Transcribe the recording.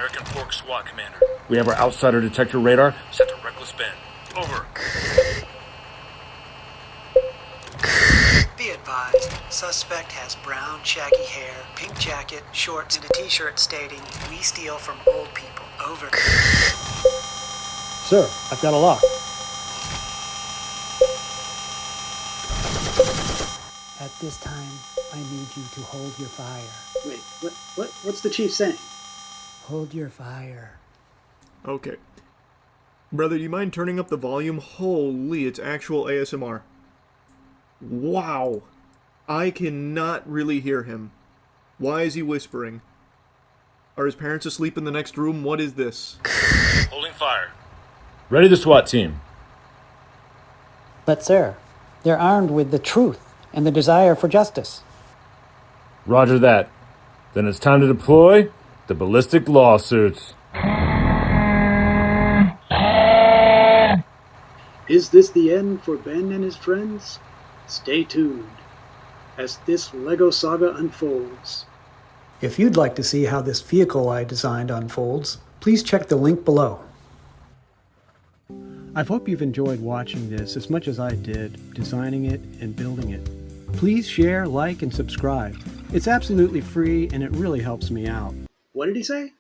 American Fork SWAT Commander. We have our outsider detector radar Set to reckless bend. Over. Be advised, suspect has brown, shaggy hair, pink jacket, shorts, and a t-shirt stating, "We steal from old people." Over. Sir, I've got a lock. At this time, I need you to hold your fire. Wait, what's the chief saying? Hold your fire. Okay. Brother, do you mind turning up the volume? Holy, it's actual ASMR. Wow. I cannot really hear him. Why is he whispering? Are his parents asleep in the next room? What is this? Holding fire. Ready the SWAT team. But sir, they're armed with the truth and the desire for justice. Roger that. Then it's time to deploy the ballistic lawsuits. Is this the end for Ben and his friends? Stay tuned as this Lego saga unfolds. If you'd like to see how this vehicle I designed unfolds, please check the link below. I hope you've enjoyed watching this as much as I did, designing it and building it. Please share, like, and subscribe. It's absolutely free and it really helps me out. What did he say?